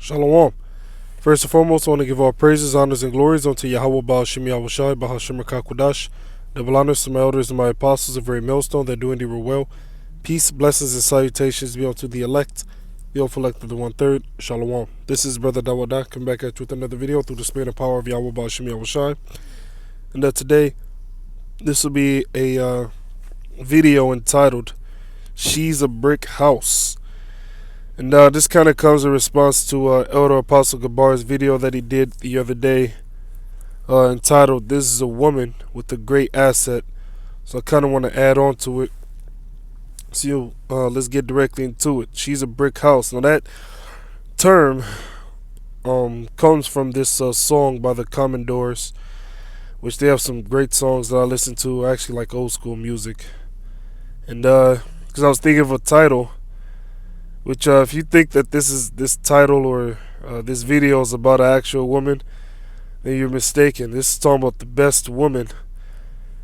Shalom. First and foremost, I want to give all praises, honors, and glories unto YAHAWAH, SHAM, YAHAWASHI, QADASH. Double honors to my elders and my apostles of Great Milestone that do indeed were well. Peace, blessings, and salutations be unto the elect, the awful elect of the 1/3. Shalom. This is Brother Dawadah, coming back at you with another video through the spirit and power of YAHAWAH, SHAM, YAHAWASHI. And today, this will be a video entitled, She's a Brick House. And this kind of comes in response to Elder Apostle Gabar's video that he did the other day entitled, This is a Woman with a Great Asset. So I kind of want to add on to it. So let's get directly into it. She's a brick house. Now that term comes from this song by the Commodores, which they have some great songs that I listen to. I actually like old school music. And because I was thinking of a title, which if you think that this title or this video is about an actual woman, then you're mistaken. This is talking about the best woman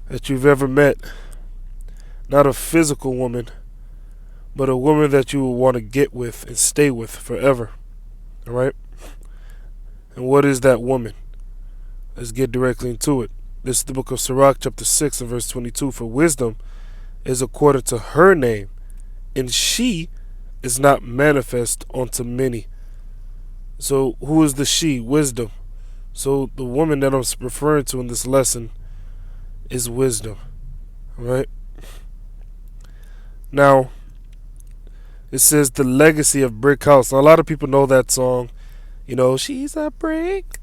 that you've ever met. Not a physical woman, but a woman that you will want to get with and stay with forever. Alright? And what is that woman? Let's get directly into it. This is the book of Sirach, chapter 6 and verse 22. For wisdom is according to her name, and she is not manifest unto many. So who is the she? Wisdom. So the woman that I'm referring to in this lesson is wisdom. Alright? Now, it says the legacy of Brick House. Now, a lot of people know that song. You know, she's a brick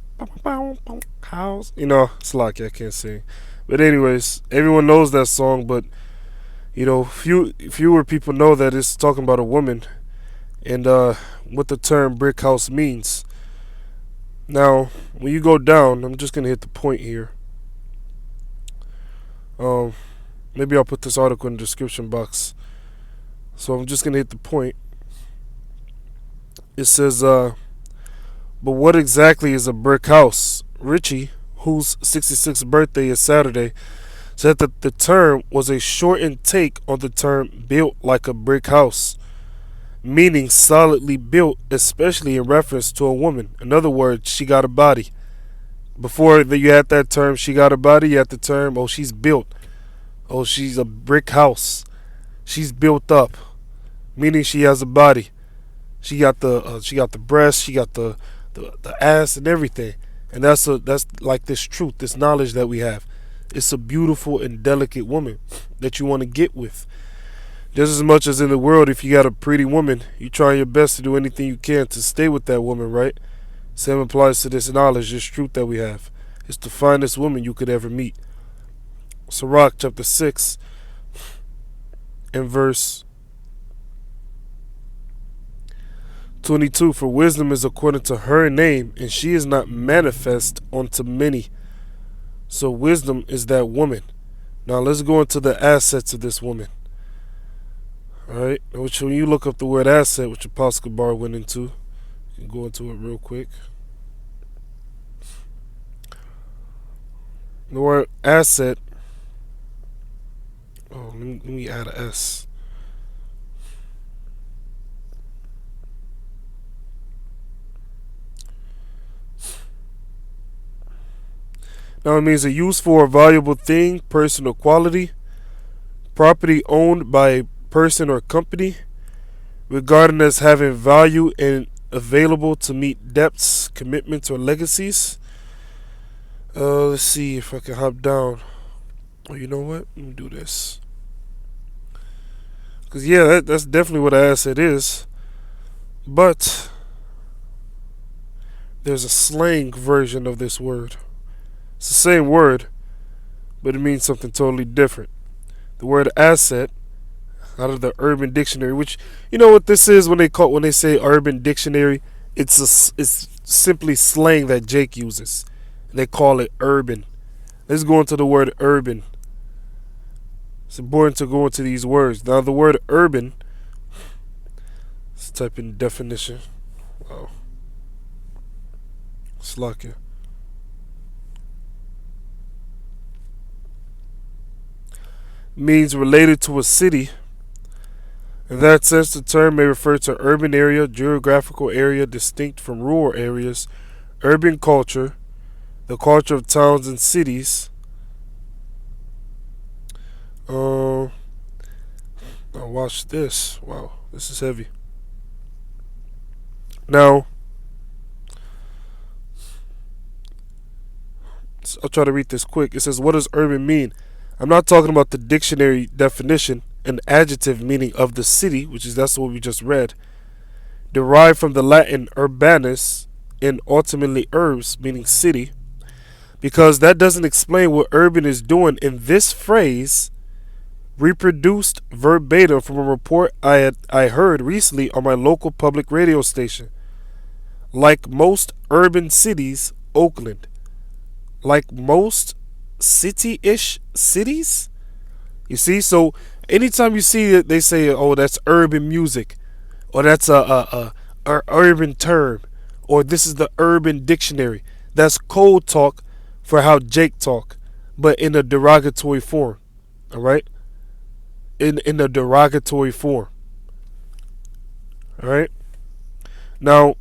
house. You know, it's like I can't sing. But anyways, everyone knows that song, but you know, fewer people know that it's talking about a woman and what the term brick house means. Now, when you go down, I'm just going to hit the point here. Maybe I'll put this article in the description box. So I'm just going to hit the point. It says, but what exactly is a brick house? Richie, whose 66th birthday is Saturday, said that the term was a shortened take on the term built like a brick house, meaning solidly built, especially in reference to a woman. In other words, she got a body. Before you had that term, she got a body, you had the term, oh, she's built. Oh, she's a brick house. She's built up, meaning she has a body. She got the breast, she got the ass and everything. And that's like this truth, this knowledge that we have. It's a beautiful and delicate woman that you want to get with. Just as much as in the world, if you got a pretty woman, you try your best to do anything you can to stay with that woman, right? Same applies to this knowledge, this truth that we have. It's the finest woman you could ever meet. Sirach chapter 6 and verse 22. For wisdom is according to her name, and she is not manifest unto many. So wisdom is that woman. Now let's go into the assets of this woman. Alright, which when you look up the word asset, which Apostle Gabar went into, you can go into it real quick. The word asset, let me add an S. Now it means a useful or valuable thing, person or quality, property owned by a person or company, regarded as having value and available to meet debts, commitments, or legacies. Let's see if I can hop down. Oh, you know what? Let me do this. Because, yeah, that's definitely what an asset is. But there's a slang version of this word. It's the same word, but it means something totally different. The word asset, out of the Urban Dictionary, which, you know what this is when they say Urban Dictionary? It's simply slang that Jake uses. They call it urban. Let's go into the word urban. It's important to go into these words. Now the word urban, let's type in definition. Wow. Slakia. Means related to a city In that sense, the term may refer to urban area, geographical area distinct from rural areas, urban culture, the culture of towns and cities. Now watch this. Wow, this is heavy. Now, I'll try to read this quick. It says, what does urban mean? I'm not talking about the dictionary definition, an adjective meaning of the city, which is that's what we just read, derived from the Latin urbanus and ultimately urbs, meaning city, because that doesn't explain what urban is doing in this phrase, reproduced verbatim from a report I heard recently on my local public radio station. Like most urban cities, Oakland. Like most city-ish cities? You see? So anytime you see it, they say, oh, that's urban music, or that's a urban term, or this is the urban dictionary. That's code talk for how Jake talk, but in a derogatory form. All right? In a derogatory form. All right? Now,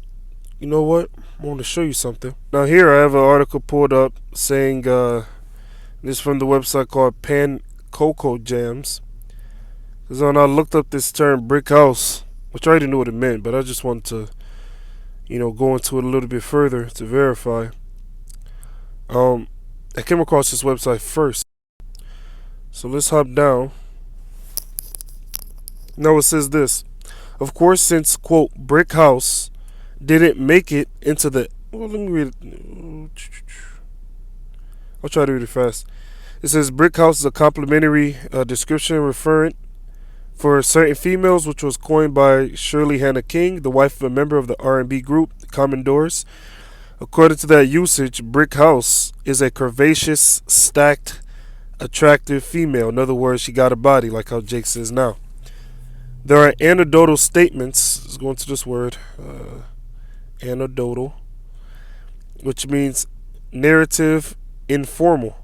you know what? I want to show you something. Now here I have an article pulled up saying, this is from the website called Pan Cocoa Jams. Because when I looked up this term brick house, which I already knew what it meant, but I just wanted to, go into it a little bit further to verify. I came across this website first. So let's hop down. Now it says this. Of course, since, quote, brick house didn't make it into the... Well, let me read it. I'll try to read it fast. It says brick house is a complimentary description referent for certain females, which was coined by Shirley Hannah King, the wife of a member of the R&B group Commodores. According to that usage, brick house is a curvaceous, stacked, attractive female. In other words, she got a body, like how Jake says now. There are anecdotal statements. Let's go into this word. Anecdotal, which means narrative, informal.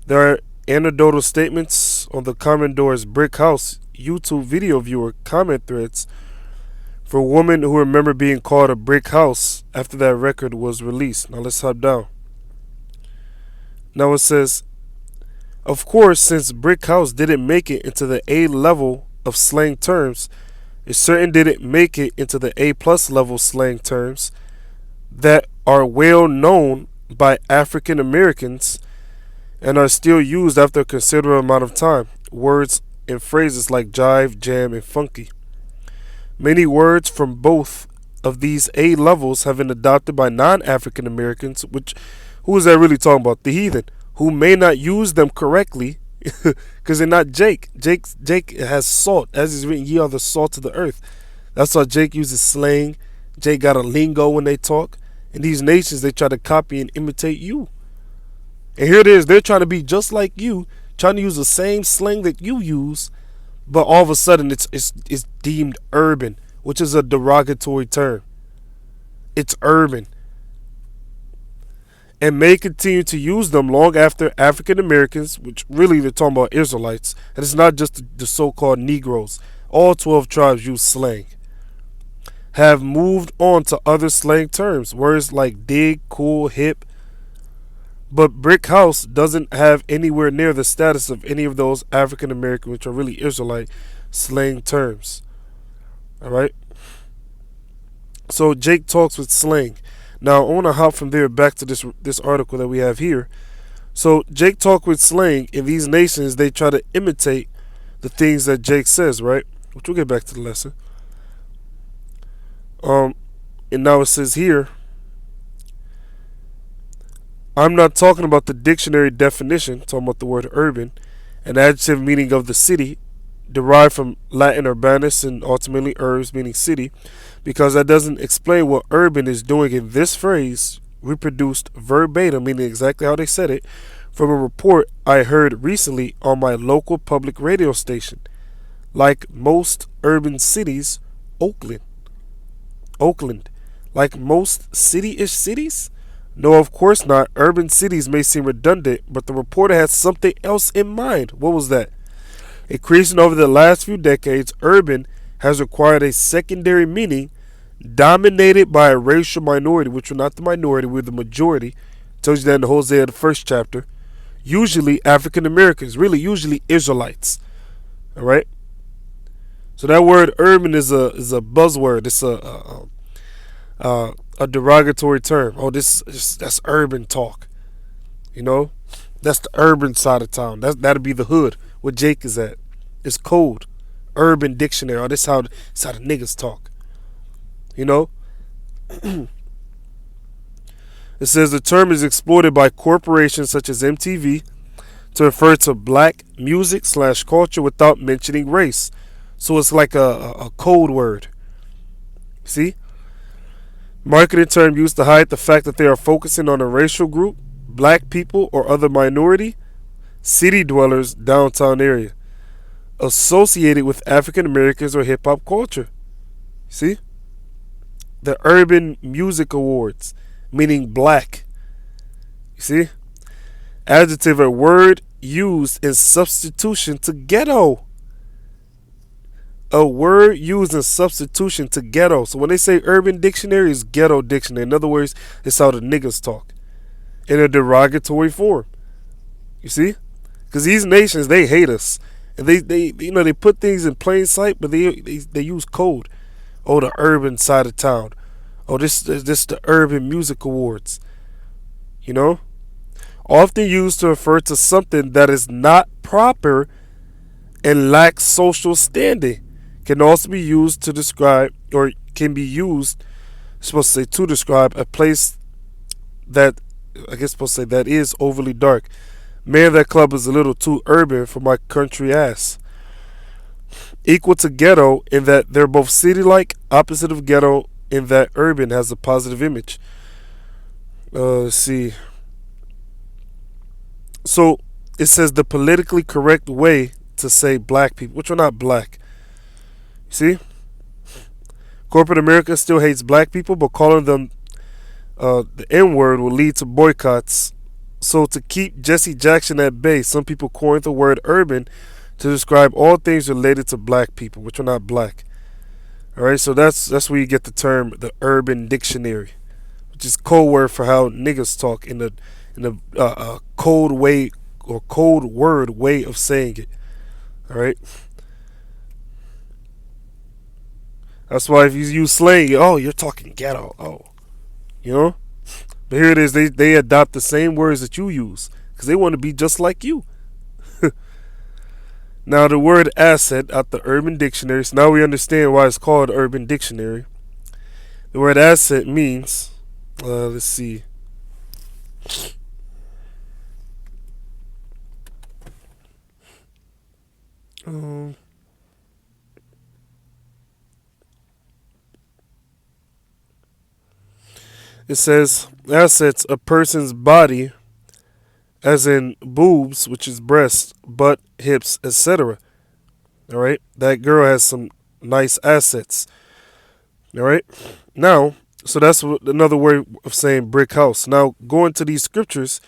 There are anecdotal statements on the Commodore's Brick House YouTube video viewer comment threads for women who remember being called a brick house after that record was released. Now let's hop down. Now it says, of course, since brick house didn't make it into the A level of slang terms, it certain didn't make it into the A plus level slang terms that are well known by African Americans and are still used after a considerable amount of time. Words and phrases like jive, jam, and funky. Many words from both of these A levels have been adopted by non-African Americans, who is that really talking about? The heathen, who may not use them correctly because they're not Jake. Jake has salt, as is written, ye are the salt of the earth. That's why Jake uses slang. Jake got a lingo when they talk. And these nations, they try to copy and imitate you. And here it is, they're trying to be just like you, trying to use the same slang that you use, but all of a sudden it's deemed urban, which is a derogatory term. It's urban. And may continue to use them long after African Americans, which really they're talking about Israelites, and it's not just the so-called Negroes. All 12 tribes use slang. Have moved on to other slang terms, words like dig, cool, hip. But brick house doesn't have anywhere near the status of any of those African American, which are really Israelite, slang terms. Alright? So Jake talks with slang. Now I want to hop from there back to this article that we have here. So Jake talk with slang. In these nations, they try to imitate the things that Jake says, right? Which we'll get back to the lesson. And now it says here, I'm not talking about the dictionary definition, talking about the word urban, an adjective meaning of the city, derived from Latin urbanus and ultimately urbs meaning city, because that doesn't explain what urban is doing in this phrase, reproduced verbatim, meaning exactly how they said it, from a report I heard recently on my local public radio station. Like most urban cities, Oakland. Like most city-ish cities? No, of course not. Urban cities may seem redundant, but the reporter had something else in mind. What was that? Increasing over the last few decades, urban has acquired a secondary meaning dominated by a racial minority, which we're not the minority, we're the majority. Tells you that in the Hosea, the first chapter. Usually African Americans, really usually Israelites. All right. So that word urban is a buzzword. It's a derogatory term. Oh, that's urban talk. You know, that's the urban side of town. That'd be the hood where Jake is at. It's cold. Urban Dictionary. Oh, this how the niggas talk. You know. It says the term is exploited by corporations such as MTV to refer to black music / culture without mentioning race. So it's like a code word. See? Marketing term used to hide the fact that they are focusing on a racial group, black people or other minority, city dwellers, downtown area, associated with African Americans or hip hop culture. See? The Urban Music Awards, meaning black. You see? Adjective, a word used in substitution to ghetto. A word used in substitution to ghetto. So when they say Urban Dictionary, it's ghetto dictionary. In other words, it's how the niggas talk. In a derogatory form. You see? Because these nations, they hate us. And they put things in plain sight, but they use code. Oh, the urban side of town. Oh, this the Urban Music Awards. You know? Often used to refer to something that is not proper and lacks social standing. Can also be used to describe, or can be used, supposed to say, to describe a place that, I guess supposed to say, that is overly dark. Man, that club is a little too urban for my country ass. Equal to ghetto in that they're both city-like, opposite of ghetto in that urban has a positive image. Let's see. So it says the politically correct way to say black people, which are not black. See? Corporate America still hates black people, but calling them the N-word will lead to boycotts. So to keep Jesse Jackson at bay, some people coined the word urban to describe all things related to black people, which are not black. Alright, so that's where you get the term the Urban Dictionary, which is code word for how niggas talk in the code way or code word way of saying it. Alright? That's why if you use slang, oh, you're talking ghetto. Oh, you know? But here it is. They adopt the same words that you use because they want to be just like you. Now, the word asset out the Urban Dictionary. So now we understand why it's called Urban Dictionary. The word asset means, let's see. It says assets, a person's body, as in boobs, which is breast, butt, hips, etc. All right, that girl has some nice assets. All right, now, so that's another way of saying brick house. Now, going to these scriptures,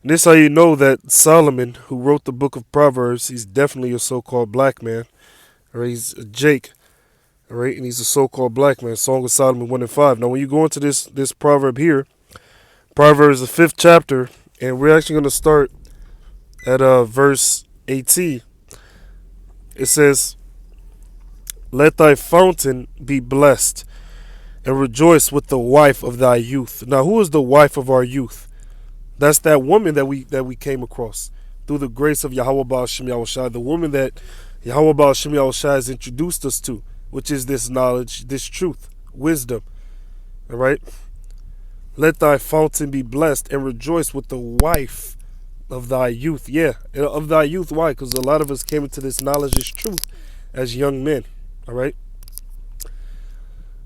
and this is how you know that Solomon, who wrote the book of Proverbs, he's definitely a so-called black man. All right, he's a Jake. All right, and he's a so-called black man. Song of Solomon 1 and 5. Now, when you go into this proverb here, Proverbs the 5th chapter, and we're actually going to start at verse 18. It says, "Let thy fountain be blessed, and rejoice with the wife of thy youth." Now, who is the wife of our youth? That's that woman that we came across through the grace of Yahawah Baal Shem Yahawashi, the woman that Yahawah Baal Shem Yahawashi has introduced us to, which is this knowledge, this truth, wisdom. All right? Let thy fountain be blessed and rejoice with the wife of thy youth. Yeah, of thy youth. Why? Because a lot of us came into this knowledge, this truth, as young men. All right?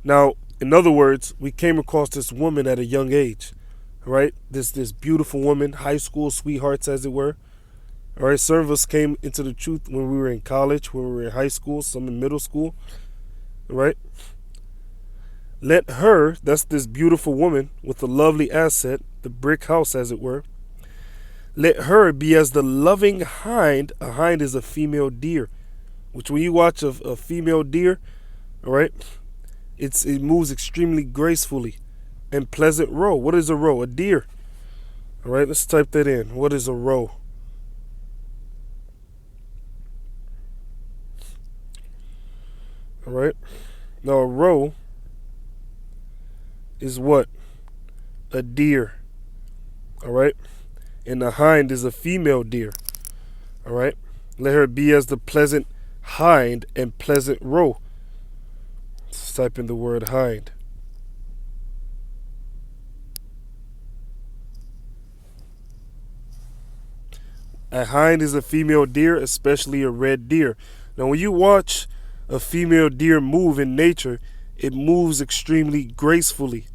Now, in other words, we came across this woman at a young age. All right? This beautiful woman, high school sweethearts, as it were. All right? Some of us came into the truth when we were in college, when we were in high school, some in middle school. Right? Let her, that's this beautiful woman with a lovely asset, the brick house as it were, let her be as the loving hind. A hind is a female deer, which when you watch a female deer, all right, it moves extremely gracefully and pleasant row. What is a row? A deer. All right, let's type that in. What is a row? All right. Now a row is what? A deer. All right. And the hind is a female deer. All right. Let her be as the pleasant hind and pleasant row. Let's type in the word hind. A hind is a female deer, especially a red deer. Now, when you watch a female deer move in nature, it moves extremely gracefully.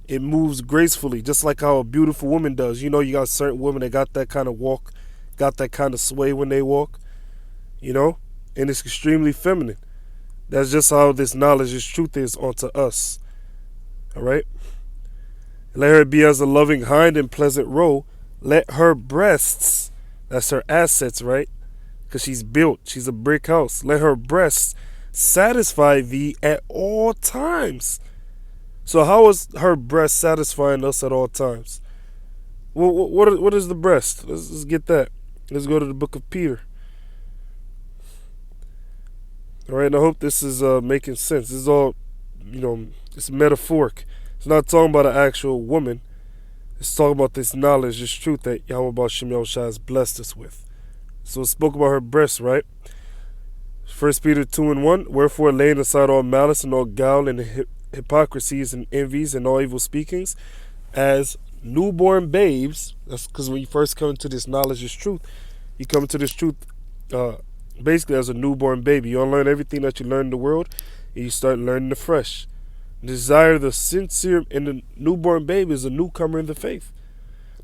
It moves gracefully, just like how a beautiful woman does. You know, you got certain women that got that kind of walk, got that kind of sway when they walk, you know, and it's extremely feminine. That's just how this knowledge, this truth is onto us. All right. Let her be as a loving hind and pleasant roe. Let her breasts, that's her assets, right? Because she's built, she's a brick house. Let her breasts satisfy thee at all times. So how is her breast satisfying us at all times? What is the breast? Let's get that. Let's go to the book of Peter. All right, and I hope this is making sense. This is all, it's metaphoric. It's not talking about an actual woman. It's talking about this knowledge, this truth that YAHAWASHI has blessed us with. So it spoke about her breasts, right? 1 Peter 2:1. Wherefore, laying aside all malice and all guile and hypocrisies and envies and all evil speakings, as newborn babes. That's because when you first come into this knowledge, this truth, you come into this truth basically as a newborn baby. You unlearn everything that you learn in the world, and you start learning afresh. Desire the sincere, and the newborn baby is a newcomer in the faith.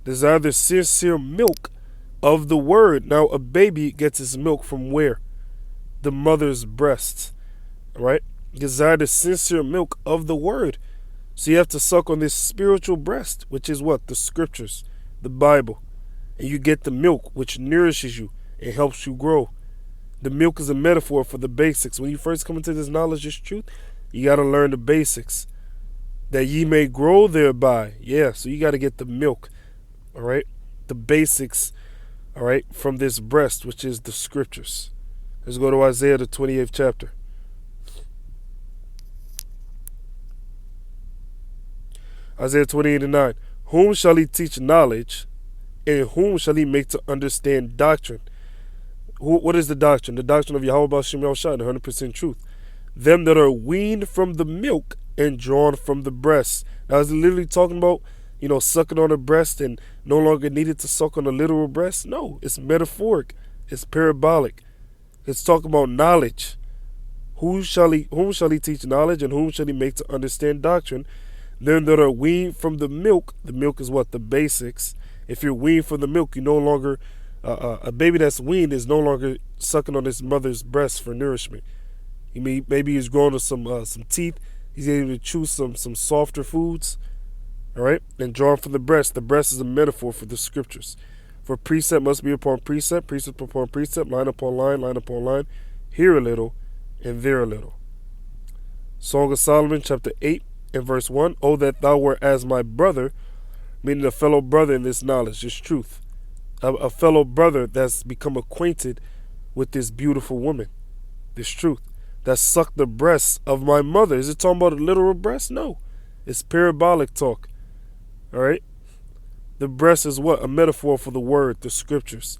Desire the sincere milk of the word. Now, a baby gets its milk from where? The mother's breast, right? Desire the sincere milk of the word. So you have to suck on this spiritual breast, which is what? The scriptures, the Bible. And you get the milk, which nourishes you and helps you grow. The milk is a metaphor for the basics. When you first come into this knowledge, this truth, you got to learn the basics, that ye may grow thereby. Yeah, so you got to get the milk, all right? The basics, all right, from this breast, which is the scriptures. Let's go to Isaiah, the 28th chapter. Isaiah 28:9. Whom shall he teach knowledge, and whom shall he make to understand doctrine? What is the doctrine? The doctrine of Yahweh B'Shem Yahushua, the 100% truth. Them that are weaned from the milk and drawn from the breast. Now, is it literally talking about, sucking on a breast and no longer needed to suck on a literal breast? No, it's metaphoric. It's parabolic. It's talking about knowledge. Whom shall he teach knowledge, and whom shall he make to understand doctrine? Them that are weaned from the milk is what? The basics. If you're weaned from the milk, you no longer, a baby that's weaned is no longer sucking on his mother's breast for nourishment. Maybe he's grown to some teeth. He's able to chew some softer foods, all right? And drawn from the breast. The breast is a metaphor for the scriptures. For precept must be upon precept, precept upon precept, line upon line, here a little and there a little. Song of Solomon, chapter 8 and verse 1. Oh, that thou wert as my brother, meaning a fellow brother in this knowledge, this truth. A fellow brother that's become acquainted with this beautiful woman, this truth, that sucked the breasts of my mother. Is it talking about a literal breast? No. It's parabolic talk. All right? The breast is what? A metaphor for the word, the scriptures.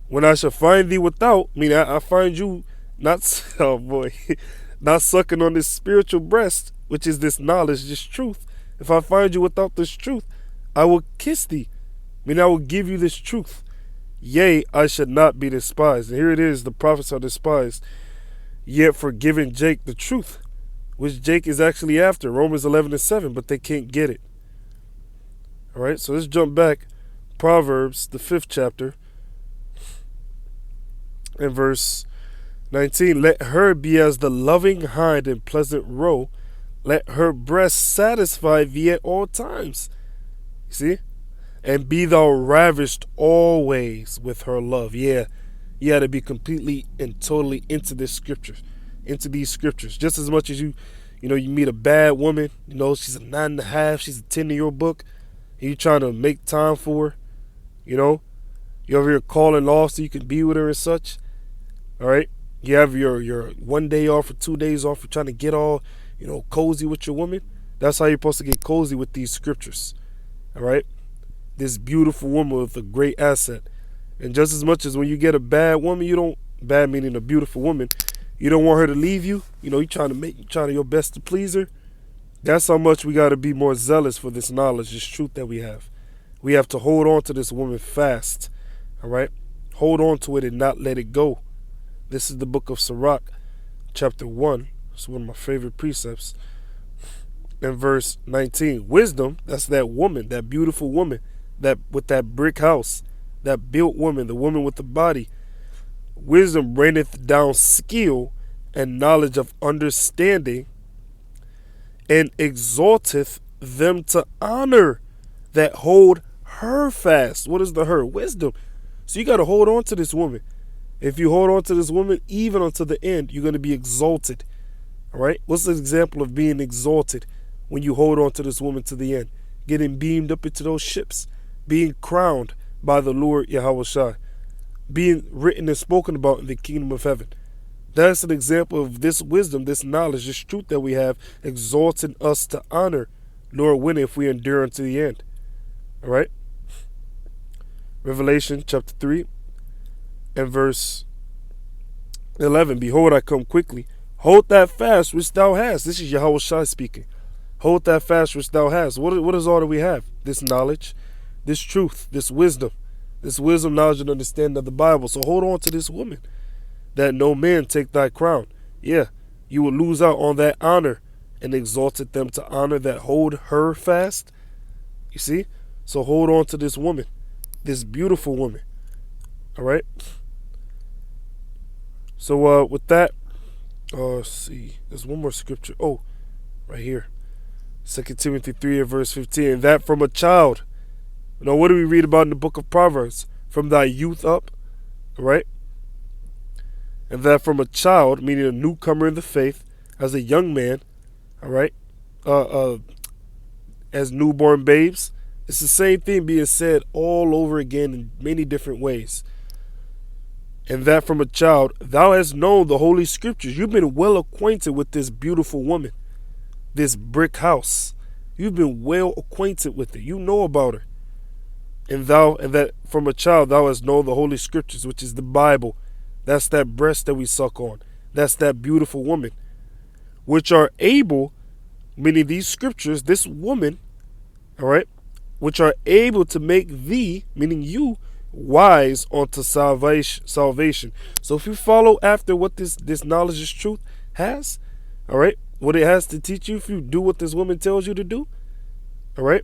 When I shall find thee without, I find you not, oh boy, not sucking on this spiritual breast, which is this knowledge, this truth. If I find you without this truth, I will kiss thee. I will give you this truth. Yea, I should not be despised. And here it is, the prophets are despised, yet for giving Jake the truth, which Jake is actually after, Romans 11:7, but they can't get it. All right, so let's jump back. Proverbs, the 5th chapter, and verse 19. Let her be as the loving hind and pleasant roe. Let her breast satisfy thee at all times. You see? And be thou ravished always with her love. Yeah, you got to be completely and totally into these scriptures. Just as much as you meet a bad woman, she's a 9.5, she's a 10 in your book, and you trying to make time for her, you over here calling off so you can be with her and such. All right, you have your 1 day off or 2 days off. You're trying to get all cozy with your woman. That's how you're supposed to get cozy with these scriptures. All right, this beautiful woman with a great asset. And just as much as when you get a bad woman, bad meaning a beautiful woman, you don't want her to leave you. You're trying to your best to please her. That's how much we got to be more zealous for this knowledge, this truth that we have. We have to hold on to this woman fast. All right, hold on to it and not let it go. This is the book of Sirach, chapter 1. It's one of my favorite precepts. In verse 19, wisdom, that's that woman, that beautiful woman, that with that brick house, that built woman, the woman with the body. Wisdom raineth down skill and knowledge of understanding, and exalteth them to honor that hold her fast. What is the her? Wisdom. So you got to hold on to this woman. If you hold on to this woman, even until the end, you're going to be exalted. All right? What's the example of being exalted when you hold on to this woman to the end? Getting beamed up into those ships, being crowned by the Lord YAHAWASHI, being written and spoken about in the kingdom of heaven. That's an example of this wisdom, this knowledge, this truth that we have, exalting us to honor, Lord willing, if we endure unto the end. All right? Revelation chapter 3 and verse 11. Behold, I come quickly. Hold that fast which thou hast. This is YAHAWASHI speaking. Hold that fast which thou hast. What is all that we have? This knowledge, this truth, this wisdom, knowledge, and understanding of the Bible. So hold on to this woman, that no man take thy crown. Yeah, you will lose out on that honor, and exalted them to honor that hold her fast. You see? So hold on to this woman, this beautiful woman. All right? So with that, let's see. There's one more scripture. Oh, right here. 2 Timothy 3 and verse 15. And that from a child. What do we read about in the book of Proverbs? From thy youth up. All right? And that from a child, meaning a newcomer in the faith, as a young man, all right, as newborn babes. It's the same thing being said all over again in many different ways. And that from a child, thou hast known the Holy Scriptures. You've been well acquainted with this beautiful woman, this brick house. You've been well acquainted with it. You know about her. And that from a child, thou hast known the Holy Scriptures, which is the Bible. That's that breast that we suck on. That's that beautiful woman, which are able, meaning these scriptures, this woman, all right, which are able to make thee, meaning you, wise unto salvation. So if you follow after what this knowledge, this truth has, all right, what it has to teach you, if you do what this woman tells you to do, all right,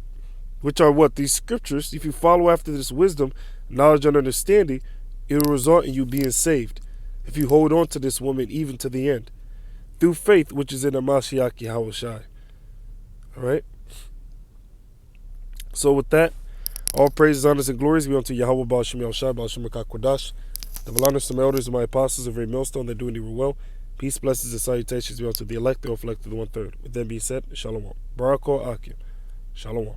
which are what? These scriptures. If you follow after this wisdom, knowledge, and understanding, it will result in you being saved. If you hold on to this woman even to the end, through faith, which is in the Mashiach Yahawashi. All right. So with that, all praises, honors, and glories be unto Yahawah Baal Shem Yahushai, Baal Shem QADASH, the Balanos, my elders, and my apostles of Great Milestone, that do indeed well. Peace, blessings, and salutations be unto the elect, the one-third. With that being said, Shalom. Barakah Akim. Shalom.